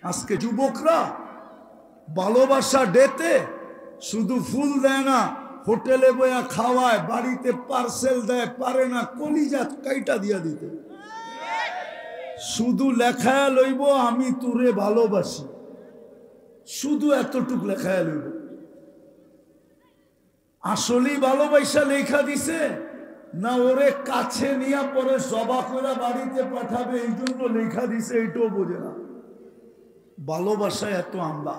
আজকে যুবকরা ভালোবাসা ডেতে শুধু ফুল দেয় না, হোটেলে বয়া খাওয়ায়, বাড়িতে পার্সেল দেয়, পারে না কলিজা কাইটা দিয়া দিতে। শুধু লেখায় লইব আমি তোরে ভালোবাসি, শুধু এতটুক লেখায় লইব। আসলেই ভালোবাসা লেখা দিছে না ওরে কাছে নিয়ে পরে সভা করে বাড়িতে পাঠাবে এই জন্য লেখা দিছে, এটাও বোঝে না। ভালোবাসা এত আমরা।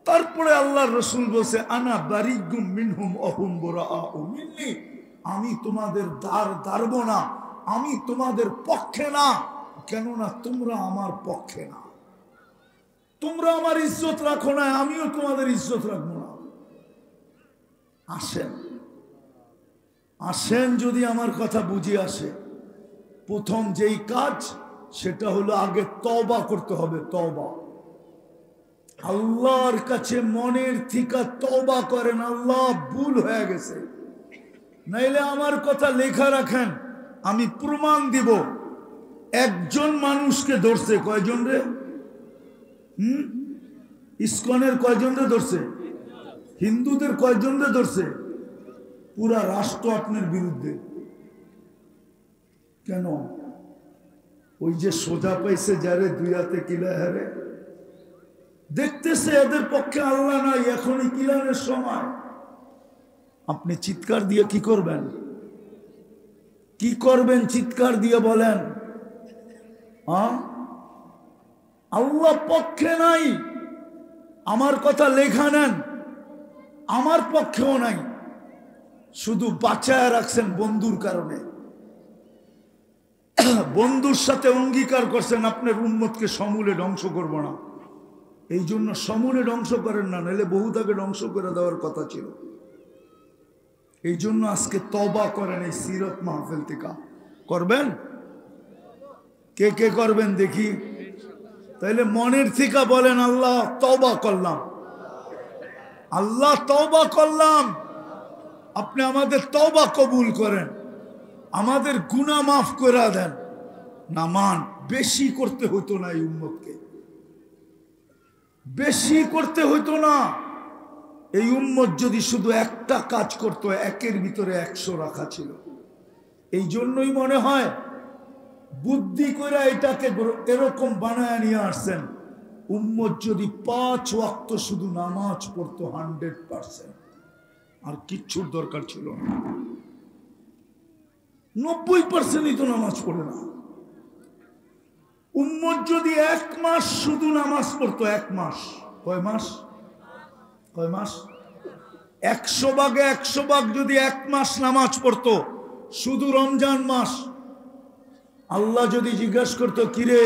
তারপরে আল্লাহর রাসূল বলছে আনা বারিগুম মিনহুম অহুম বুরাআউ মিন্নি, আমি তোমাদের দাঁড়ব না, আমি তোমাদের পক্ষে না, কেননা তোমরা আমার পক্ষে না। তোমরা আমার ইজ্জত রাখো না, আমিও তোমাদের ইজ্জত রাখবো না। আসেন আসেন, যদি আমার কথা বুঝে আসে, প্রথম যেই কাজ সেটা হলো আগে তওবা করতে হবে। তওবা আল্লাহর কাছে মনের থেকে তওবা করেন, আল্লাহ ভুল হয়ে গেছে। নাইলে আমার কথা লেখা রাখেন, আমি প্রমাণ দিব। একজন মানুষকে ধরছে, কয়জন রে? ইসকনের কয়জন রে ধরছে? হিন্দুদের কয়জন রে ধরছে? পুরা রাষ্ট্র আপনার বিরুদ্ধে। কেন? ওই যে সোজা পাইছে যারে দুই হাতে কিলা হারে, দেখতেছে এদের পক্ষে আল্লাহ নাই, এখনই কিলানের সময়। আপনি চিৎকার দিয়ে কি করবেন? কি করবেন চিৎকার দিয়ে বলেন? আল্লাহ পক্ষে নাই, আমার কথা লেখা নেন, আমার পক্ষেও নাই, শুধু বাঁচায় রাখছেন বন্ধুর কারণে। বন্ধুর সাথে অঙ্গীকার করছেন আপনার উম্মতকে সমূলে ধ্বংস করব না, এই জন্য সমূলে ধ্বংস করেন না, নাহলে বহু তাকে ধ্বংস করে দেওয়ার কথা ছিল। এই জন্য আজকে তওবা করেন, এই সিরত মাহফিল থেকে করবেন। কে কে করবেন দেখি? তাইলে মনের থেকে বলেন আল্লাহ তওবা করলাম, আল্লাহ তওবা করলাম, আপনি আমাদের তওবা কবুল করেন, আমাদের গুনাহ মাফ করে দেন। নামান বেশি করতে হতো না, এই উম্মতকে বেশি করতে হতো না। এই উম্মত যদি শুধু একটা কাজ করত, একের ভিতরে 100 রাখা ছিল। এই জন্যই মনে হয় বুদ্ধি করে এটাকে এরকম বানায় নিয়ে আসছেন। উম্মত যদি 5 ওয়াক্ত শুধু নামাজ পড়তো 100%, আর কিচ্ছুর দরকার ছিল না। 90%ই তো নামাজ পড়ে না। উম্মত যদি 1 মাস শুধু নামাজ পড়তো, 1 মাস, কয় মাস? 100 ভাগে 100 ভাগ যদি 1 মাস নামাজ পড়তো, শুধু রমজান মাস, আল্লাহ যদি জিজ্ঞাসা করতো কিরে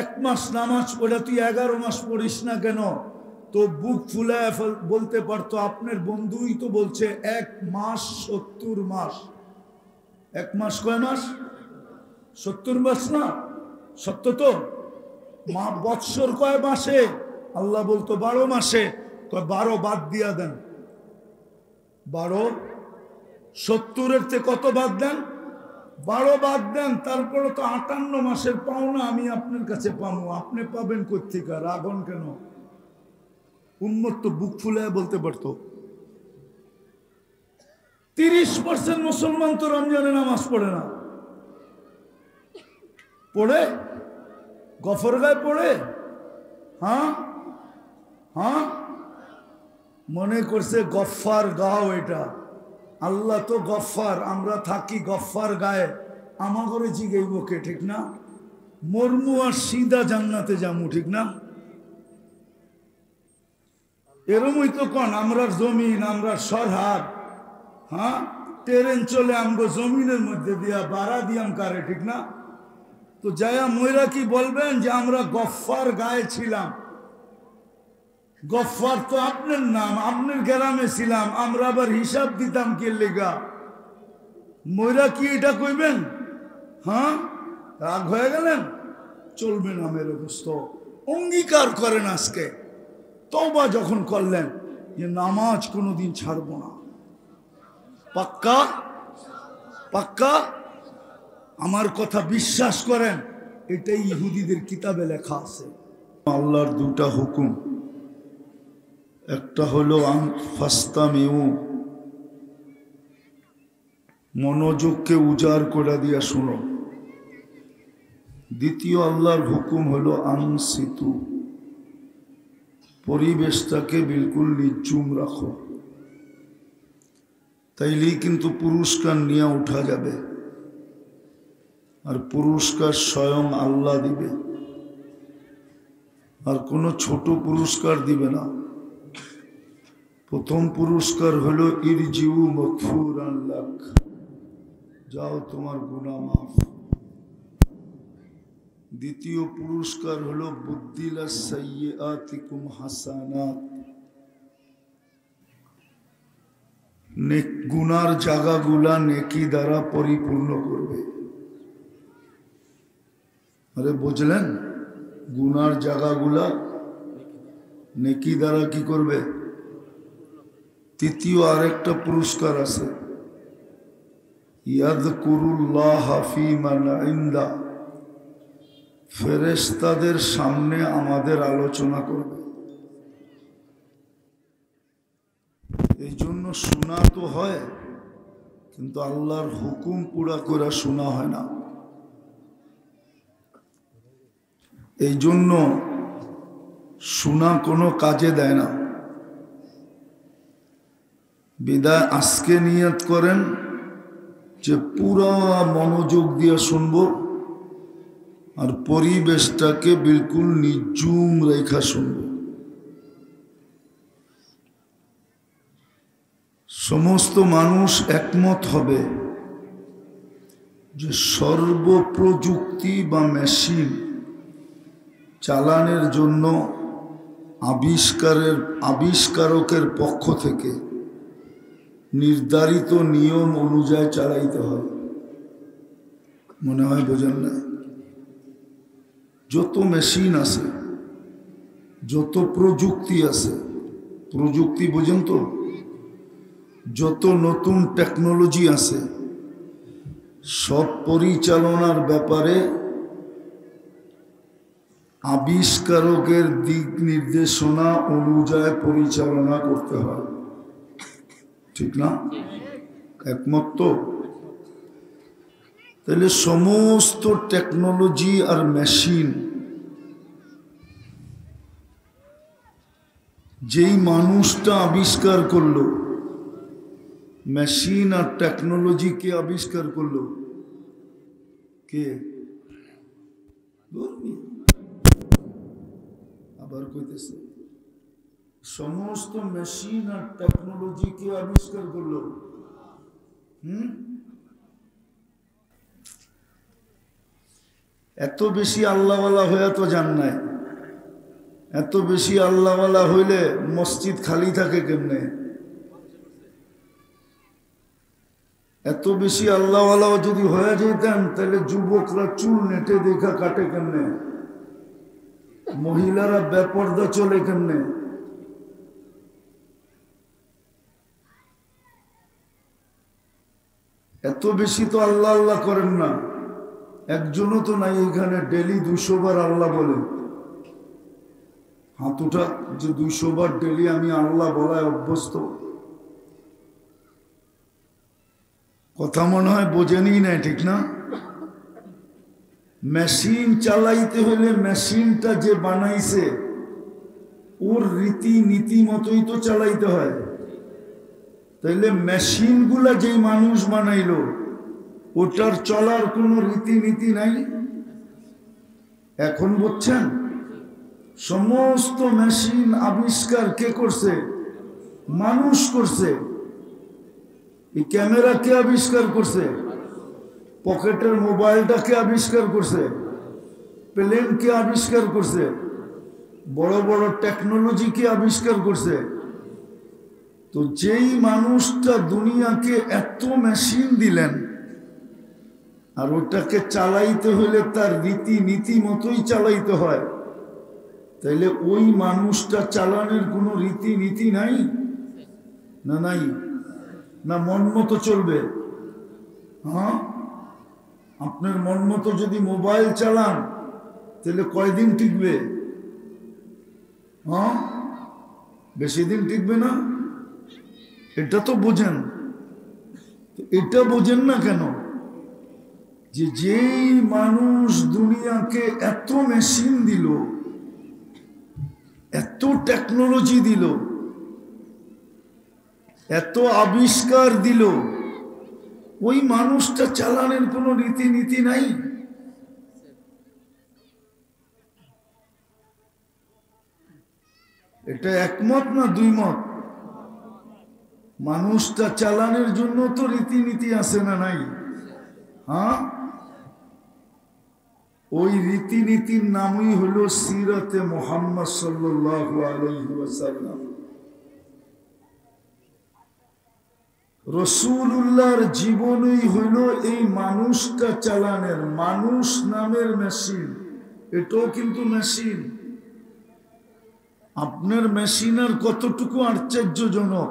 1 মাস নামাজ পড়ে তুই 11 মাস পড়িস না কেন, তো বুক ফুলায় বলতে পারতো আপনার বন্ধুই তো বলছে 1 মাস 70 মাস। 1 মাস কয় মাস? 70 মাস না? সত্য তো? বৎসর কয় মাসে? আল্লাহ বলতো 12 মাসে। 12 বাদ দিয়া দেন, 12 70-এর থেকে কত বাদ দেন? 12 বাদ দেন। তারপরে তো 58 মাসের পাওনা আমি আপনার কাছে পাবো, আপনি পাবেন কোত্থেকে? রাগন কেন? উম্মত তো বুক ফুলায় বলতে পারতো। 30% মুসলমান তো রমজানে নামাজ পড়ে না। পড়ে? গফর গায়ে পড়ে? হ্যাঁ, মনে করছে গফফার গাও এটা। আল্লাহ তো গফফার, আমরা থাকি গফফার গায়ে, আমাগরে জিগাইব কে? ঠিক না? মরমু আর সিধা জান্নাতে যামু, ঠিক না? এরমই তো কোন আমরার জমিন, আমরা সরহার, ট্রেন চলে আমগো জমিনের মধ্যে দিয়া, বাড়া দিয়াম কারে, ঠিক না? তো যায়া ময়রা কি বলবেন যে আমরা গফফার গায়ে ছিলাম? গফফার তো আপনার নাম, আপনার গ্রামে ছিলাম, আমরা আবার হিসাব দিতাম কে লেগা? ময়রা কি এটা কইবেন? রাগ হয়ে গেলেন? চলবে না মেরে দোস্ত, অঙ্গীকার করেন আজকে। তওবা যখন করলেন যে নামাজ কোনোদিন ছাড়বো না, পাক্কা? পাক্কা? আমার কথা বিশ্বাস করেন, এটাই ইহুদিদের কিতাবে লেখা আছে। আল্লাহর দুটা হুকুম, একটা হলো ফাস্তামিউ, মনোযোগকে উজাড় করে দিয়া শুনো। দ্বিতীয় আল্লাহর হুকুম হলো আনসিতু, পরিবেশটাকে বিলকুল নির্জুম রাখো। তাইলেই কিন্তু পুরস্কার নিয়ে উঠা যাবে, আর পুরস্কার স্বয়ং আল্লাহ দিবে, আর কোনো ছোট পুরস্কার দিবে না। প্রথম পুরস্কার হলো ইরজিউ মাগফুরান লাক, যাও তোমার গুনাহ মাফ। দ্বিতীয় পুরস্কার হলো বুদ্দিলা সাইয়্যাতিকুম হাসানাত, গুনার জায়গাগুলা নেকি দ্বারা পরিপূর্ণ করবে। আরে বুঝলেন, গুনার জায়গাগুলা নেকি দ্বারা কি করবে? তৃতীয় আরেকটা পুরস্কার আছে, ইয়াযকুরুল্লাহ ফী মান ইনদা, ফেরেশতাদের সামনে আমাদের আলোচনা করবে। এই জন্য শোনা তো হয়, কিন্তু আল্লাহর হুকুম পুরা করে শোনা হয় না। এই জন্য শোনা কোনো কাজে দেয় না। বিদায় আজকে নিয়ত করেন যে পুরা মনোযোগ দিয়ে শুনব, আর পরিবেশটাকে বিলকুল নির্জুম রেখা শুনব। সমস্ত মানুষ একমত হবে যে সর্বপ্রযুক্তি বা মেশিন চালানোর জন্য আবিষ্কারকের পক্ষ থেকে নির্ধারিত নিয়ম অনুযায়ী চালাইতে হয়। মনে হয় বোঝেন না? যত মেশিন আছে, যত প্রযুক্তি আছে, প্রযুক্তি বোঝেন তো, যত নতুন টেকনোলজি আছে, সব পরিচালনার ব্যাপারে আবিষ্কারকের দিক নির্দেশনা অনুযায়ী পরিচালনা করতে হয়। ঠিক না? একমত তো? তাহলে সমস্ত টেকনোলজি আর মেশিন যেই মানুষটা আবিষ্কার করলো, মেশিন আর টেকনোলজি কে আবিষ্কার করলো? কে? আবার কইতেছে, সমস্ত মেশিন আর টেকনোলজি কে আবিষ্কার করলো? এত বেশি আল্লাহওয়ালা হয়ে তো জান নাই। এত বেশি আল্লাহওয়ালা হইলে মসজিদ খালি থাকে কেমনে? এত বেশি আল্লাহওয়ালা যদি হয়ে যেতেন, তাহলে যুবকরা চুল নেটে দেখা কাটে কেমনে? মহিলারা বেপর্দা চলে কেমনে? এত বেশি তো আল্লাহ আল্লাহ করেন না। একজনও তো নাই এখানে ডেলি 200 বার আল্লাহ বলে। হাত উঠা যে 200 বার ডেলি আমি আল্লাহ বলায় অভ্যস্ত। কথা মনে হয় বোঝেনি না, ঠিক না? মেশিন চালাইতে হলে মেশিনটা যে বানাইছে ওর রীতি নীতি মতোই তো চালাইতে হয়। তাইলে মেশিনগুলা যে মানুষ বানাইলো ওটার চলার কোনো রীতিনীতি নাই। এখন বুঝছেন? সমস্ত মেশিন আবিষ্কার কে করছে? মানুষ করছে। এই ক্যামেরা কে আবিষ্কার করছে? পকেটের মোবাইলটা কে আবিষ্কার করছে? প্লেন কে আবিষ্কার করছে? বড় বড় টেকনোলজি কে আবিষ্কার করছে? তো যেই মানুষটা দুনিয়াকে এত মেশিন দিলেন, আর ওটাকে চালাইতে হলে তার রীতি নীতি মতোই চালাইতে হয়, তাইলে ওই মানুষটা চালানোর কোনো রীতি নীতি নাই না? নাই না? মন মতো চলবে? হ্যাঁ, আপনার মন মতো যদি মোবাইল চালান তাহলে কয়দিন টিকবে? হ্যাঁ, বেশি দিন টিকবে না, এটা তো বোঝেন। এটা বোঝেন না কেন? যে যেই মানুষ দুনিয়াকে এত মেশিন দিল, এত টেকনোলজি দিল, এত আবিষ্কার দিল, ওই মানুষটা চালানোর কোনো রীতিনীতি নাই। এটা একমত না দুই মত? মানুষটা চালানোর জন্য তো রীতিনীতি আছে না নাই? হ্যাঁ, ওই রীতিনীতির নামই হলো সিরাতে মুহাম্মদ সাল্লাল্লাহু আলাইহি ওয়াসাল্লাম। রাসূলুল্লাহর জীবনই হইল এই মানুষটা চালানোর, মানুষ নামের মেশিন। এটাও কিন্তু মেশিন। আপনার মেশিনের কতটুকু আশ্চর্যজনক!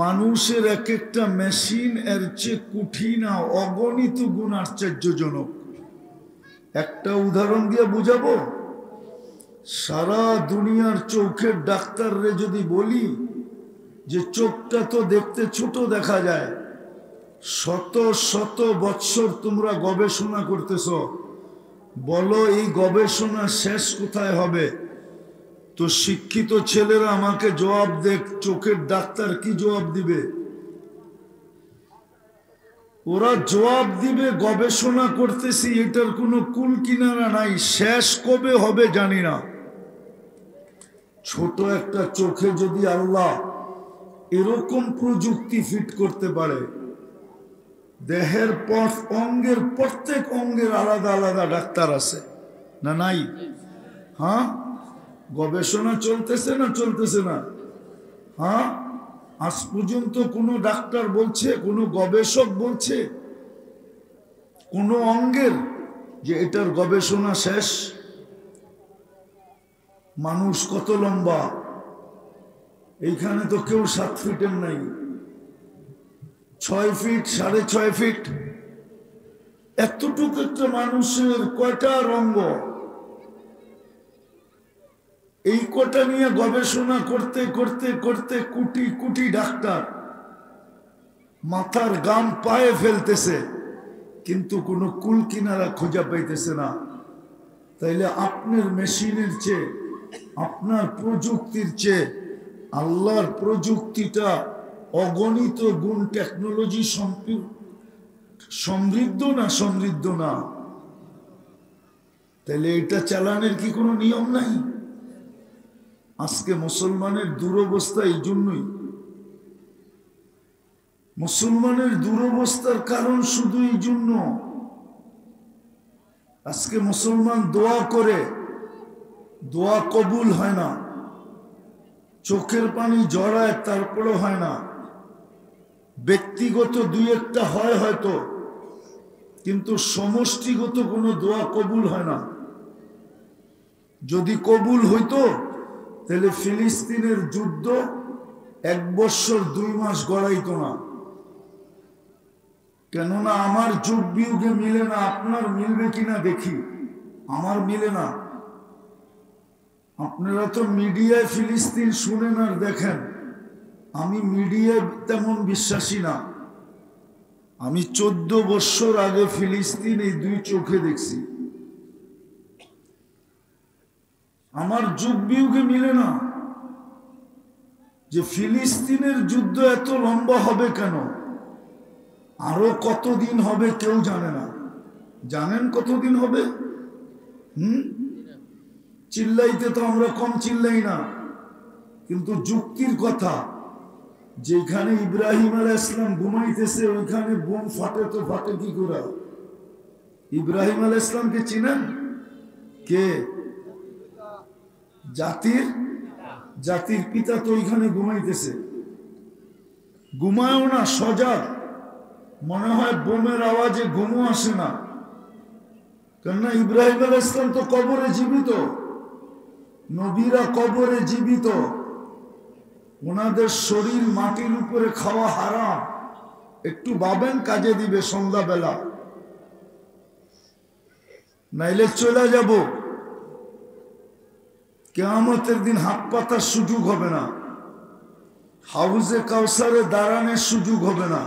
মানুষের এক একটা মেশিন এর চেয়ে কঠিন, অগণিত গুণ আশ্চর্যজনক। একটা উদাহরণ দিয়ে বুঝাবো। সারা দুনিয়ার চোখের ডাক্তাররে যদি বলি যে চোখটা তো দেখতে ছোট দেখা যায়, শত শত বৎসর তোমরা গবেষণা করতেছ, বলো এই গবেষণা শেষ কোথায় হবে? তো শিক্ষিত ছেলেরা আমাকে জবাব দেখ, চোখের ডাক্তার কি জবাব দিবে? ওরা জবাব দিবে গবেষণা করতেছি, এটার কোনো কুল কিনারা নাই, শেষ কবে হবে জানি না। ছোট একটা চোখে যদি আল্লাহ এরকম প্রযুক্তি ফিট করতে পারে, দেহের অঙ্গের প্রত্যেক অঙ্গের আলাদা আলাদা ডাক্তার আছে না নাই? হ্যাঁ, গবেষণা চলতেছে না চলতেছে না? হ্যাঁ, আজ পর্যন্ত কোনো ডাক্তার বলছে, কোনো গবেষক বলছে কোনো অঙ্গের যে এটার গবেষণা শেষ? মানুষ কত লম্বা? এইখানে তো কেউ 7 ফিটের নাই, 6 ফিট, 6.5 ফিট। এতটুকু একটা মানুষের কয়টা অঙ্গ? এই কটা নিয়ে গবেষণা করতে করতে করতে কোটি কোটি ডাক্তার মাথার গাম পায়ে ফেলতেছে, কিন্তু কোনো কুল কিনারা খোঁজা পাইতেছে না। তাইলে আপনার মেশিনের চেয়ে, আপনার প্রযুক্তির চেয়ে আল্লাহর প্রযুক্তিটা অগণিত গুণ টেকনোলজি সমৃদ্ধ না সমৃদ্ধ না? তাইলে এটা চালানোর কি কোনো নিয়ম নাই? আজকে মুসলমানের দুরবস্থা এই জন্যই। মুসলমানের দুরবস্থার কারণ শুধু এই জন্য, আজকে মুসলমান দোয়া করে, দোয়া কবুল হয় না, চোখের পানি জড়ায় তারপরে হয় না, ব্যক্তিগত 2-1টা হয় হয়তো, কিন্তু সমষ্টিগত কোনো দোয়া কবুল হয় না। যদি কবুল হইতো তাহলে ফিলিস্তিনের যুদ্ধ 1 বৎসর 2 মাস গড়াইতো না। কেননা আমার যুগ বিয়োগে মিলে না, আপনার মিলবে কিনা দেখি। আমার মিলে না। আপনারা তো মিডিয়ায় ফিলিস্তিন শুনেন আর দেখেন, আমি মিডিয়ায় তেমন বিশ্বাসী না। আমি 14 বৎসর আগে ফিলিস্তিন এই 2 চোখে দেখছি। আমার যুগ বিয়োগে মিলে না যে ফিলিস্তিনের যুদ্ধ এত লম্বা হবে কেন, আরো কতদিন হবে কেউ জানে না। জানেন কতদিন হবে? চিল্লাইতে তো আমরা কম চিল্লাই না, কিন্তু যুক্তির কথা, যেখানে ইব্রাহিম আলাইহিস সালাম ঘুমাইতেছে ওইখানে বোম ফাটে, তো ফাটে কি করে? ইব্রাহিম আলাইহিস সালামকে চিনেন? কে? জাতির পিতা তো ওইখানে ঘুমাইতেছে। ঘুমায়ও না, সজাগ। মনে হয় বোমের আওয়াজে ঘুমও আসে না, কেননা ইব্রাহিম আলাইহিস সালাম তো কবরে জীবিত, নবীরা কবরে জীবিত, ওনাদের শরীর মাটির উপরে খাওয়া হারাম। একটু ভাবেন, কাজে দিবে সন্ধ্যাবেলা, নাইলে চলে যাব। কিয়ামতের দিন হাত পাতার সুযোগ হবে না, হাউজে কাউসারে দাঁড়ানোর সুযোগ হবে না।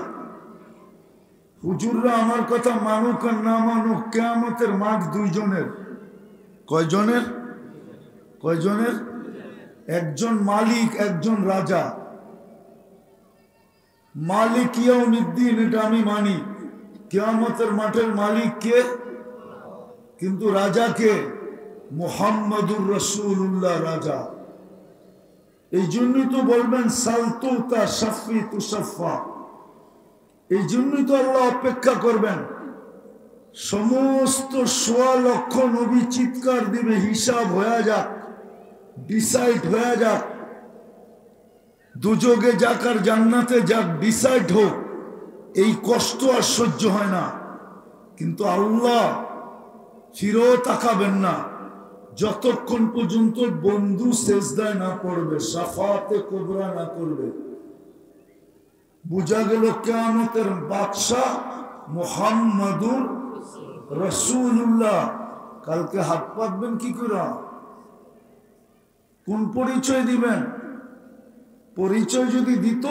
হুজুররা আমার কথা মানুক আর না মানুক, কিয়ামতের মাঠ দুইজনের। কয়জনের? কয়জনের? একজন মালিক, একজন রাজা। মালিক ইয়াউমিদ্দিন, এটা আমি মানি, কিয়ামতের মাঠের মালিক কে? কিন্তু রাজা কে? মুহাম্মাদুর রাসূলুল্লাহ রাজা। এই জন্যই তো বলবেন সালতুতা শাফি তুসাফা। এই জন্যই তো আল্লাহ অপেক্ষা করবেন, সমস্ত ১৬ লক্ষ নবী চিৎকার দিবে, হিসাব হয়ে যাক, ডিসাইড হয়ে যাক, দুযোগে যাক আর জান্নাতে যাক, ডিসাইড হোক। এই কষ্ট আর সহ্য হয় না। কিন্তু আল্লাহ ফিরেও তাকাবেন না যতক্ষণ পর্যন্ত বন্ধু সেজদায় না পড়বে, শাফাতে কুবরা না করবে। বুঝা গেল কিয়ামতের বাদশা মুহাম্মাদুর রাসূলুল্লাহ। কালকে হাত পাতবেন কি করে? কোন পরিচয় দিবেন? পরিচয় যদি দিত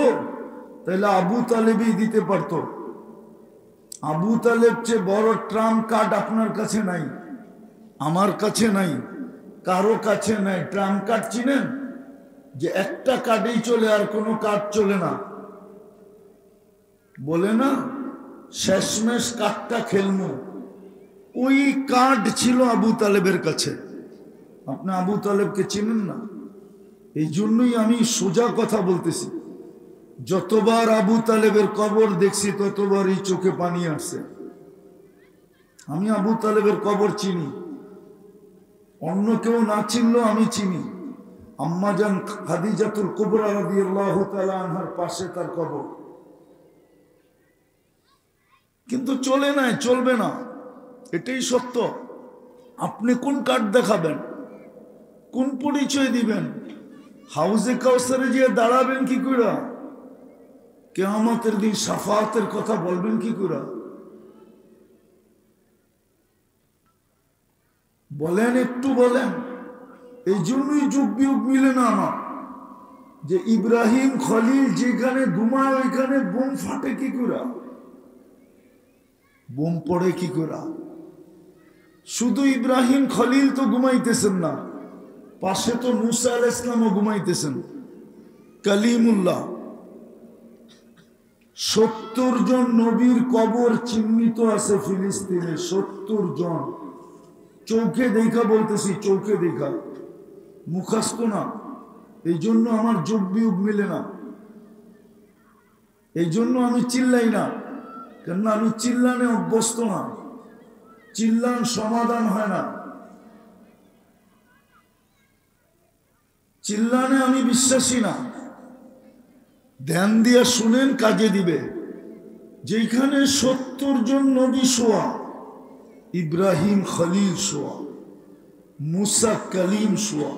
তাহলে আবু তালেবই দিতে পারত। আবু তালেব চেয়ে বড় ট্রাম্প কার্ড আপনার কাছে নাই, আমার কাছে নাই, কারো কাছে নাই। ট্রাম্প কার্ড চিনেন? যে একটা কার্ডেই চলে, আর কোনো কার্ড চলে না, বলে না শেষমেশ কার্ডটা খেলমু। ওই কার্ড ছিল আবু তালেবের কাছে। আপনি আবু তালেবকে চিনেন না? এই জন্যই আমি সোজা কথা বলতেছি। যতবার আবু তালেবের কবর দেখছি ততবারই চোখে পানি আসছে। আমি আবু তালেবের কবর চিনি, অন্য কেউ না চিনলেও আমি চিনি। আম্মাজান খাদিজাতুল কুবরা রাদিয়াল্লাহু তাআলা আনহার পাশে তার কবর। কিন্তু চলে নাই, চলবে না, এটাই সত্য। আপনি কোন কার্ড দেখাবেন? কোন পরিচয় দিবেন? হাউজে কাউসারে গিয়ে দাঁড়াবেন কি করে? কিয়ামতের দিন শাফাআতের কথা বলবেন কি করে? বলেন, একটু বলেন। এই জন্যই যুগ বিয়োগ মিলে না আমার, যে ইব্রাহিম খলিল যেখানে ঘুমায় ওইখানে বোম ফাটে কি করে? বোম পড়ে কি করে? শুধু ইব্রাহিম খলিল তো ঘুমাইতেছেন না, পাশে তো মুসা আলাইহিস সালামও ঘুমাইতেছেন, কালিমুল্লাহ। ৭০ জন নবীর কবর চিহ্নিত আছে ফিলিস্তিনে, ৭০ জন। চোখে দেখা বলতেছি, চোখে দেখা, মুখস্থ না। এই জন্য আমার যোগ বিয়োগ মিলে না, এই জন্য আমি চিল্লাই না, কেননা আমি চিল্লানে অভ্যস্ত না। চিল্লান সমাধান হয় না, চিল্লানে আমি বিশ্বাসী না। ধ্যান দিয়া শুনেন, কাজে দিবে। যেখানে ৭০ জন নবী শোয়া, ইব্রাহিম খলিল শোয়া, মুসা কালিম শোয়া,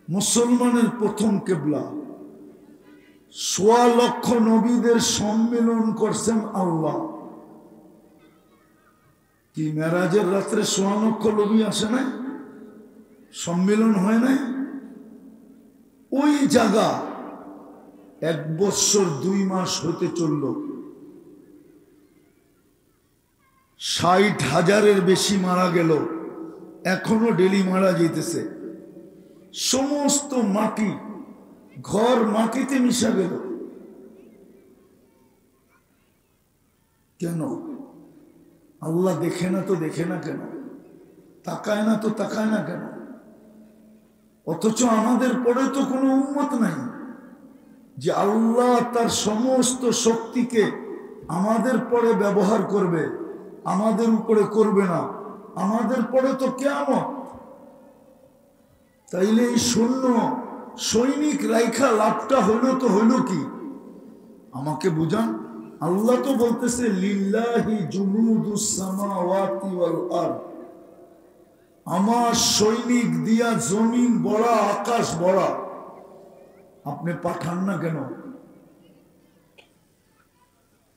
মুসলমানের প্রথম কেবলা, ১৬ লক্ষ নবীদের সম্মেলন করছেন আল্লাহ। কি মেরাজের রাত্রে ১৬ লক্ষ নবী আসে না? সম্মেলন হয় না? ওই জায়গা ১ বৎসর ২ মাস হতে চলল, ৬০,০০০-এর বেশি মারা গেল, এখনো ডেলি মারা যেতেছে। সমস্ত মাটি, ঘর মাটিতে মিশা গেল। কেন? আল্লাহ দেখে না তো দেখে না কেন? তাকায় না তো তাকায় না কেন? অথচ আমাদের পরে তো কোনো উম্মত নাই যে আল্লাহ তার সমস্ত শক্তিকে আমাদের পরে ব্যবহার করবে, আমাদের উপরে করবে না। আমাদের পরে তো কিয়ামত। তাইলে এই সৈন্য সৈনিক রাইখা লাভটা হইল তো হইল কি? আমাকে বুঝান। আল্লাহ তো বলতেছে লিল্লাহি জুনুদুস সামাওয়াতি ওয়াল আরদ, আমার সৈনিক দিয়া জমিন বড়া, আকাশ বড়া। আপনি পাঠান না কেন?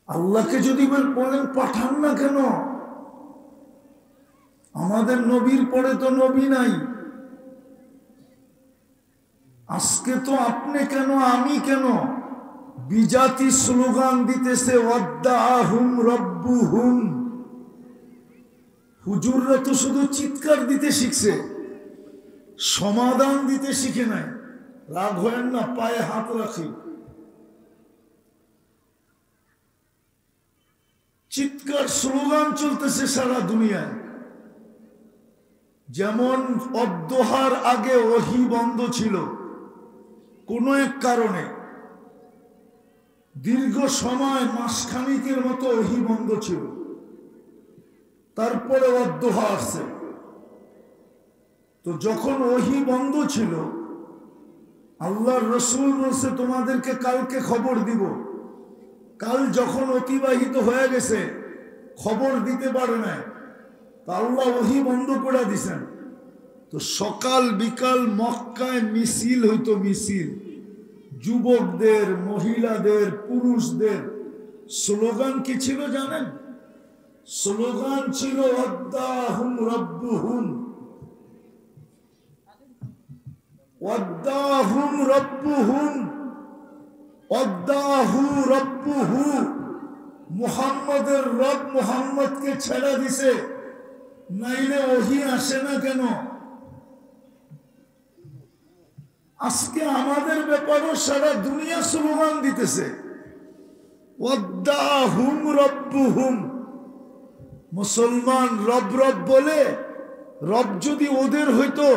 আল্লাহকে যদি বলেন পাঠান না কেন? আমাদের নবীর পরে তো নবী নাই, আজকে তো আপনি কেন আমি কেন বিজাতি স্লোগান দিতেছে ওয়াদ্দাহুম রব্বুহুম। হুজুররা তো শুধু চিৎকার দিতে শিখছে, সমাধান দিতে শিখে নাই। রাগ হয় না, পায়ে হাত রাখি। চিৎকার স্লোগান চলতেছে সারা দুনিয়ায়। যেমন অদ্দোহার আগে ওহী বন্ধ ছিল কোনো এক কারণে, দীর্ঘ সময় মাসখানিকের মতো ওহী বন্ধ ছিল, তারপরে অদ্দোহা আসছে। তো যখন ওহী বন্ধ ছিল, আল্লাহর রসুল বলছে তোমাদেরকে কালকে খবর দিব। কাল যখন অতিবাহিত হয়ে গেছে, খবর দিতে পারে না, তা আল্লাহ ওহী বন্ধ করে দিছেন। তো সকাল বিকাল মক্কায় মিছিল হইতো, মিছিল, যুবকদের, মহিলাদের, পুরুষদের। স্লোগান কি ছিল জানেন? স্লোগান ছিল ওয়াদ্দাহুম রব্বুহুম, ওয়াদ্দাহুম রব্বুহুম, ওয়াদ্দাহু রব্বুহু। মুহাম্মদের রব মুহাম্মদকে ছেড়ে দিছে, নাইলে ওহী আসে না কেন? আজকে আমাদের ব্যাপারেও সারা দুনিয়া স্লোগান দিতেছে ওয়াদ্দাহুম রব্বুহুম। মুসলমান রব রব বলে, রব যদি ওদের হইতো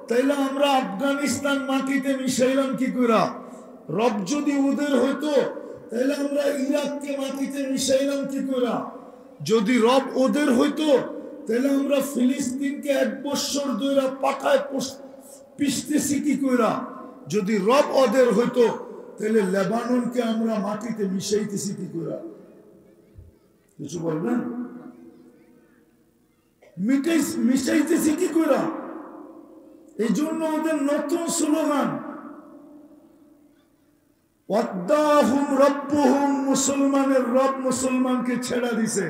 তাইলে আমরা আফগানিস্তান মাটিতে মিশাইলাম কি করে? রব যদি ওদের হইতো তাইলে আমরা ইরাককে মাটিতে মিশাইলাম কি করে? যদি রব ওদের হইতো তাহলে আমরা ফিলিস্তিনকে 1 বছর ধরে পাঠায় পিষতেছি কি কইরা? যদি রব ওদের হইতো তাহলে লেবাননকে আমরা মাটিতে মিশাইতেছি কি কইরা? কিছু বলবেন? মিশাইতেছি কি কইরা? এই জন্য ওদের নতুন স্লোগান ওয়াদ্দাহুম রব্বুহুম। মুসলমানের রব মুসলমানকে ছেড়া দিছে।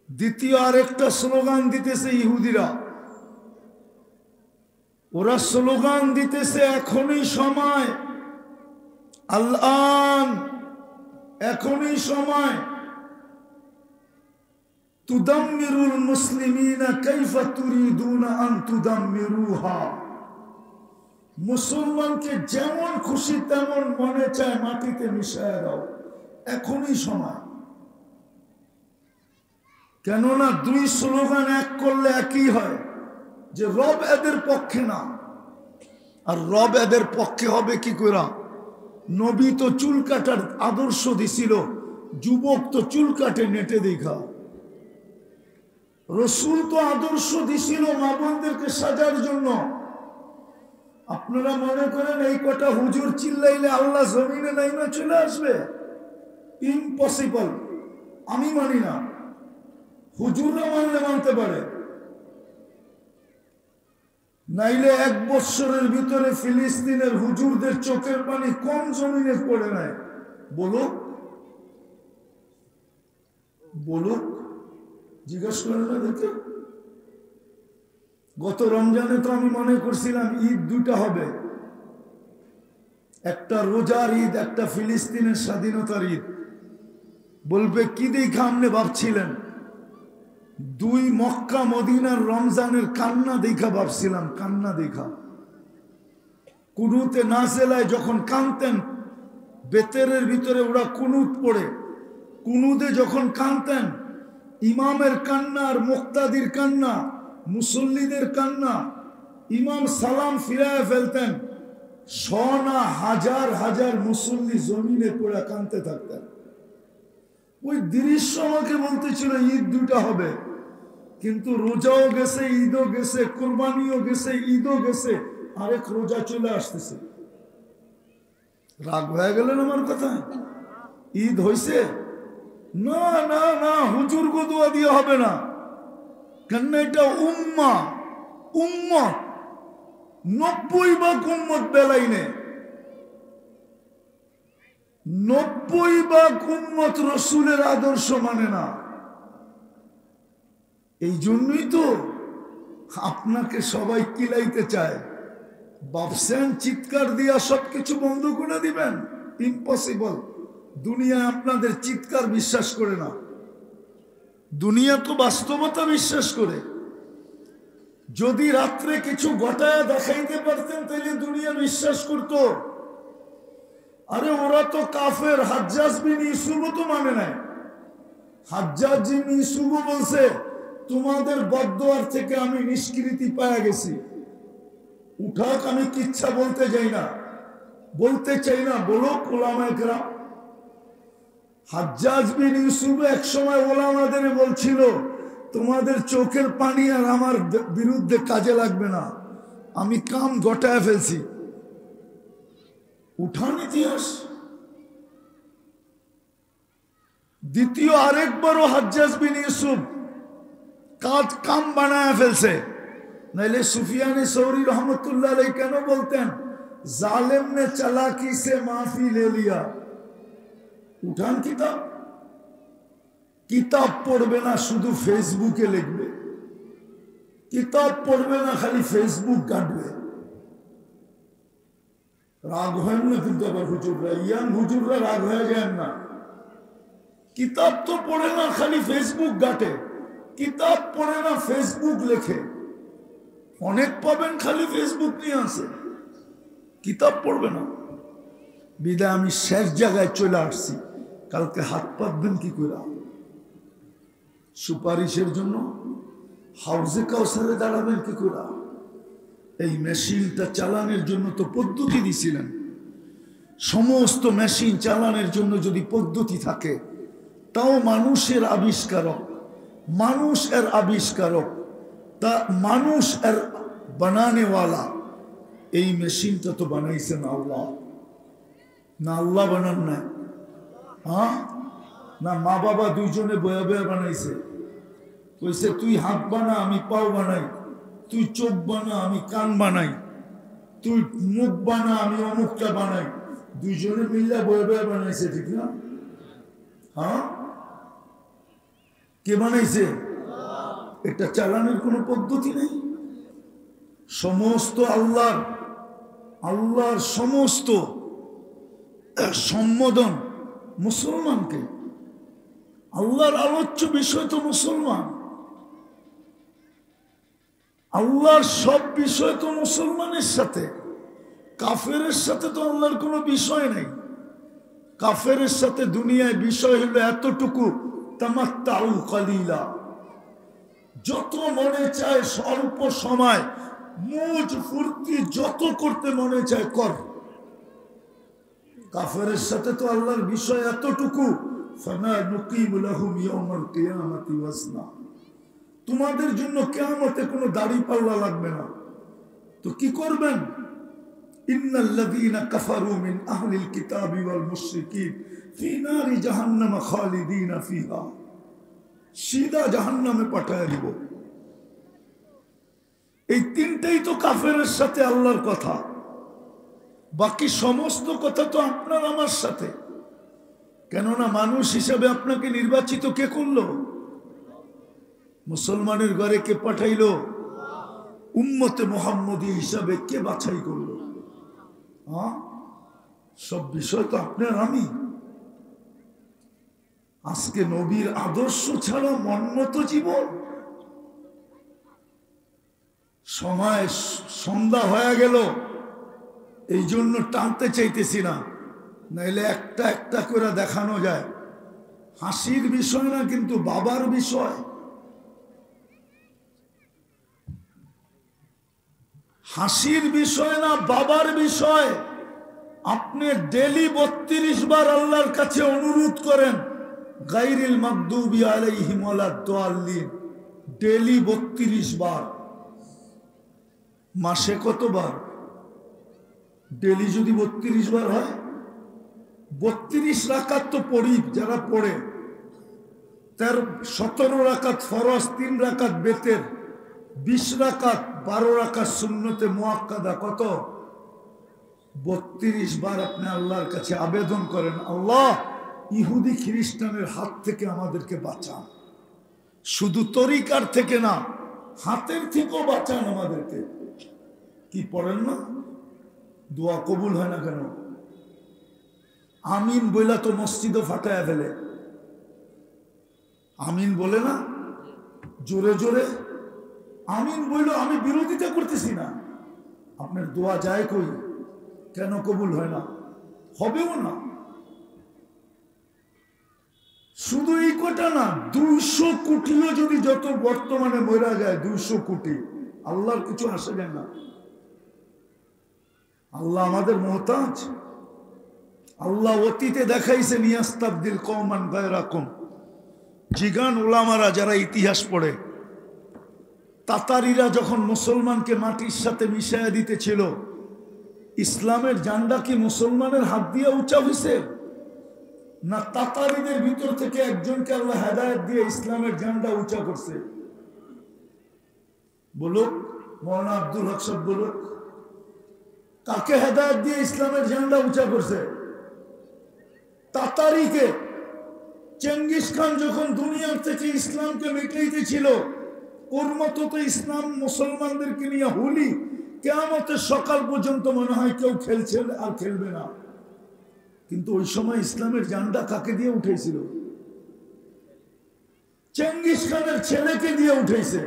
দ্বিতীয় আরেকটা স্লোগান দিতেছে ইহুদিরা। ওরা স্লোগান দিতেছে এখনই সময়, আল-আন, এখনই সময়। তুদাম্মিরুল মুসলিমিনা কাইফা তুরিদুনা আন তুদাম্মিরুহা। মুসলমানকে যেমন খুশি তেমন মনে চায় মাটিতে মিশায় দাও, এখনই সময়। কেননা দুই স্লোগান এক করলে একই হয়, যে রব এদের পক্ষে না। আর রব এদের পক্ষে হবে কি করে? নবী তো চুল কাটার আদর্শ দিছিল, যুবক তো চুল কাটে নেটে দেখা। রসুল তো আদর্শ দিছিল মা বোনদেরকে সাজার জন্য। আপনারা মনে করেন এই কটা হুজুর চিল্লাইলে আল্লাহ জমিনে নাইমা চলে আসবে? ইম্পসিবল। আমি মানি না, হুজুররা মানলে মানতে পারে। নাইলে 1 বছরের ভিতরে ফিলিস্তিনের হুজুরদের চোখের পানি কম জমিনে পড়ে নাই? বলুক, বলুক, জিজ্ঞাসা করেন না দেখে। গত রমজানে তো আমি মনে করছিলাম ঈদ দুটা হবে, একটা রোজার ঈদ, একটা ফিলিস্তিনের স্বাধীনতার ঈদ। বলবে কি দেখা আপনি ভাবছিলেন? 2 মক্কা মদিনার রমজানের কান্না দেখা ভাবছিলাম, কান্না দেখা। কুনুতে নাজেলায় যখন কানতেন, বেতেরের ভিতরে ওরা কুনুত পড়ে, কুনুতে যখন কানতেন, ইমামের কান্না আর মুক্তাদির কান্না, মুসল্লিদের কান্না, ইমাম সালাম ফিরায় ফেলতেন, 100 না হাজার হাজার মুসল্লি জমিনে পড়ে কানতে থাকতেন। ওই দৃশ্য আমাকে বলতেছিল ঈদ দুটা হবে, কিন্তু রোজাও গেছে, ঈদও গেছে, কোরবানিও গেছে, ঈদও গেছে, আরেক রোজা চলে আসতেছে। রাগ হয়ে গেলেন আমার কথা? ঈদ হইছে? না না না, হুজুর গো দোয়া দিয়ে হবে না। কেন? এটা উম্মা, উম্মত। 90 ভাগ উম্মত বেলাইনে, 90 ভাগ উম্মত রসুলের আদর্শ মানে না। এই জন্যই তো আপনাকে সবাই কিলাইতে চায়, ভাবছেন চিৎকার দিয়া সবকিছু বন্ধ করে দিবেন? ইম্পসিবল। দুনিয়া আপনাদের চিৎকার বিশ্বাস করে না, দুনিয়া তো বাস্তবতা বিশ্বাস করে। যদি রাত্রে কিছু ঘটায় দেখাইতে পারতেন তাহলে দুনিয়া বিশ্বাস করত। আরে ওরা তো কাফের। হাজ্জাজ বিন ইউসুফও তো মানে নাই। হাজ্জাজ বিন ইউসুফও বলছে তোমাদের বদদোয়ার থেকে আমি নিষ্কৃতি পাওয়া গেছি। উঠাক, আমি কিচ্ছা বলতে চাই না, বলো ওলামায়ে কেরাম। হাজ্জাজ বিন ইউসুফ এক সময় ওলামাদের বলছিল তোমাদের চোখের পানি আর আমার বিরুদ্ধে কাজে লাগবে না, আমি কাম ঘটায় ফেলছি। উঠান ইতিহাস। দ্বিতীয় আরেকবারও হাজ্জাজ বিন ইউসুফ কাম বানায় ফেলছে। নাইলে সুফিয়ানে সৌরি রহমতুল্লাহ আলাইহি কেন বলতেন জালেম ने चालाकी से माफी ले लिया। উঠান কিতাব পড়বে না, শুধু ফেসবুকে লিখবে। কিতাব পড়বে না, খালি ফেসবুক কাটবে। রাগ হয় না কিন্তু আবার হুজুররা, ইয়াং হুজুররা রাগ হয়ে যায় না। কিতাব তো পড়ে না, খালি ফেসবুক ঘাটে। কিতাব পড়ে না, ফেসবুক লেখে। অনেক পাবেন খালি ফেসবুক নিয়ে আসে, কিতাব পড়বে না। বিদায় আমি শেষ জায়গায় চলে আসছি। কালকে হাত পাতবেন কি করে? সুপারিশের জন্য হাউজে কাউসারে দাঁড়াবেন কি করে? এই মেশিনটা চালানোর জন্য তো পদ্ধতি দিছিলেন। সমস্ত মেশিন চালানোর জন্য যদি পদ্ধতি থাকে, তাও মানুষের আবিষ্কারক, মানুষ এর আবিষ্কারক, তা মানুষ এর বানানেওয়ালা। এই মেশিনটা তো বানাইছেন আল্লাহ, না আল্লাহ বানান নাই? হ্যাঁ না, মা বাবা দুইজনে বয়া বয়া বানাইছে। কইছে তুই হাত বানা, আমি পাও বানাই। তুই চোখ বানা, আমি কান বানাই। তুই মুখ বানা, আমি অমুকটা বানাই। দুইজনে মিল্লা বয়া বয়া বানাইছে, ঠিক না? হ্যাঁ, কে বানাইছে? এটা চালানোর কোনো পদ্ধতি নেই। সমস্ত আল্লাহর সমস্ত সম্বোধন মুসলমানকে। আল্লাহর আলোচ্য বিষয় তো মুসলমান। আল্লাহর সব বিষয় তো মুসলমানের সাথে। কাফেরের সাথে তো আল্লাহর কোনো বিষয় নেই। কাফেরের সাথে দুনিয়ায় বিষয় হলো এতটুকু, তামাত্তাউ কালিলা, যত মনে চায় স্বল্প সময় মুজ ফুর্তি যত করতে মনে চায় কর। কাফেরের সাথে তো আল্লাহর বিষয় এতটুকু, ফানা নুকিম লাহুম ইয়াউমাল কিয়ামাতি ওয়াজনা, তোমাদের জন্য কিয়ামতে কোনো দাড়ি পাল্লা লাগবে না। তো কি করবেন? ইন্নাল্লাযীনা কাফারু মিন আহলিল কিতাবি ওয়াল মুশরিকিন ফি নারি জাহান্নাম খালিদিনা ফিহা, সিধা জাহান্নামে পাঠায় দিব। এই তিনটাই তো কাফেরের সাথে আল্লাহর কথা। বাকি সমস্ত কথা তো আপনার আমার সাথে। কেননা মানুষ হিসাবে আপনাকে নির্বাচিত কে করলো? মুসলমানের ঘরে কে পাঠাইলো? উম্মতে মুহাম্মদী হিসাবে কে বাছাই করলো? হ্যাঁ, সব বিষয় তো আপনার আমি। আজকে নবীর আদর্শ ছাড়া মনমত জীবন। সময় সন্ধ্যা হয়ে গেল, এই জন্য টানতে চাইতেছি না, নাইলে একটা একটা করে দেখানো যায়। হাসির বিষয় না, কিন্তু বাবার বিষয়। হাসির বিষয় না, বাবার বিষয়। আপনি ডেলি 32 বার আল্লাহর কাছে অনুরোধ করেন, গায়রিল মাগদুবি আলাইহিম ওয়ালাদ-দাল্লিন, ডেলি 32 বার। মাসে কতবার? ডেলি যদি 32 বার হয়, 32 রাকাত তো পড়ি যারা পড়ে। 17 রাকাত ফরজ, 3 রাকাত বেতের, 20 রাকাত, 12 রাকাত সুন্নতে মুআক্কাদা। কত? 32 বার আপনি আল্লাহর কাছে আবেদন করেন, আল্লাহ ইহুদি খ্রিস্টানের হাত থেকে আমাদেরকে বাঁচান। শুধু তরিকার থেকে না, হাতের থেকেও বাঁচান আমাদেরকে। কি পড়েন না? দোয়া কবুল হয় না কেন? আমিন বইলা তো মসজিদও ফাটায় ফেলে। আমিন বলে না জোরে জোরে? আমিন বইল, আমি বিরোধিতা করতেছি না, আপনার দোয়া যায় কই? কেন কবুল হয় না? হবেও না। শুধু এই কটা না, 200 কোটিও যদি যত বর্তমানে মরা যায়, 200 কোটি, আল্লাহর কিছু আসে যায় না। আল্লাহ আমাদের মুহতাজ। আল্লাহ অতীতে দেখাইছে নিয়াস্তাবদিল কওমান গায়রাকুম। জিগান উলামারা যারা ইতিহাস পড়ে, তাতারিরা যখন মুসলমানকে মাটির সাথে মিশাইয়া দিতেছিল, ইসলামের জান্ডা কি মুসলমানের হাত দিয়ে উঁচা হয়েছে? না তাতারিদের ভিতর থেকে একজনকে আল্লাহ হেদায়েত দিয়ে ইসলামের জান্ডা উঁচা করছে? বলুক মৌলানা আব্দুল হক সাহেব, বলুক কাকে হেদায়েত দিয়ে ইসলামের ঝান্ডা উঁচা করছে? তাতারিকে। চেঙ্গিস খান যখন দুনিয়ার থেকে ইসলামকে মিটাইতেছিল, ওর মতো তো ইসলাম মুসলমানদেরকে নিয়ে হোলি কিয়ামতের সকাল পর্যন্ত মনে হয় কেউ খেলছে আর খেলবে না। কিন্তু ওই সময় ইসলামের ঝান্ডা কাকে দিয়ে উঠেছিল? চেঙ্গিস খানের ছেলেকে দিয়ে উঠেছে।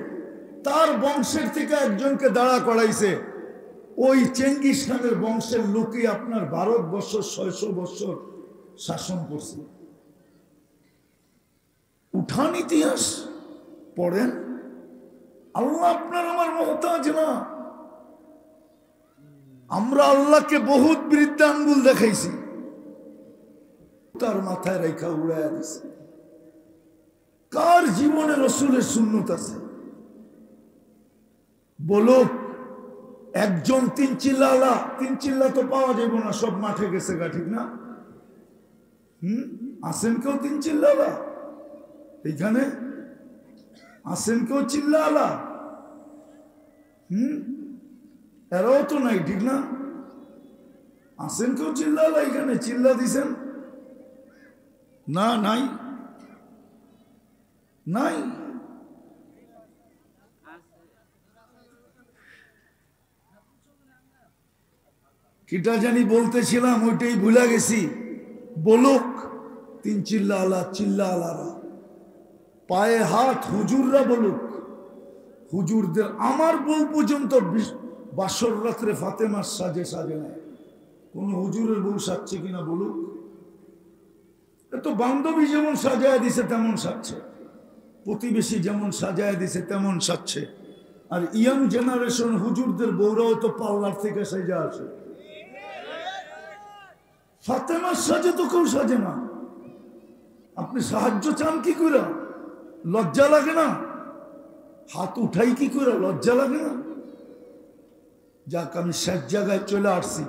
তার বংশের থেকে একজনকে দাঁড়া করাইছে। ওই চেঙ্গিস খানের বংশের লোকে আপনার ভারতবর্ষ 600 বছর শাসন করছে। উঠান ইতিহাস পড়েন। আল্লাহ আপনার আমার মুহতাজ না। আমরা আল্লাহকে বহুত বৃদ্ধাঙ্গুল দেখাইছি, তার মাথায় রেখা উড়াইয়া দিছে। কার জীবনে রসুলের সুন্নত আছে? বলো একজন 3 চিল্লা, 3 চিল্লা তো পাওয়া যাবে না, সব মাঠে গেছে গা, ঠিক না? আসেন কেউ 3 চিল্লা? এইখানে আসেন কেউ চিল্লা? এরাও তো নাই, ঠিক না? আসেন কেউ চিল্লা? এখানে চিল্লা দিছেন না? নাই নাই। কিটা জানি বলতেছিলাম, ওইটাই ভুলে গেছি। বলুক 3 চিল্লা আলারা, পায়ে হাত হুজুররা বলুক। হুজুরদের আমার বউ পর্যন্ত বাসর রাত্রে ফাতেমার সাজে সাজে নেয়। কোন হুজুরের বউ সাজছে কিনা বলুক। এত বান্ধবী যেমন সাজায় দিছে তেমন সাজছে, প্রতিবেশী যেমন সাজায় দিছে তেমন সাজছে। আর ইয়াং জেনারেশন হুজুরদের বউরাও তো পাল্লার থেকে সাজা আছে। ফাতেমার সাজে তো কেউ সাজে না। আপনি সাহায্য চান কি করে? লজ্জা লাগে না? হাত উঠাই কি করে? লজ্জা লাগে না? যাক, আমি শেষ জায়গায় চলে আসছি।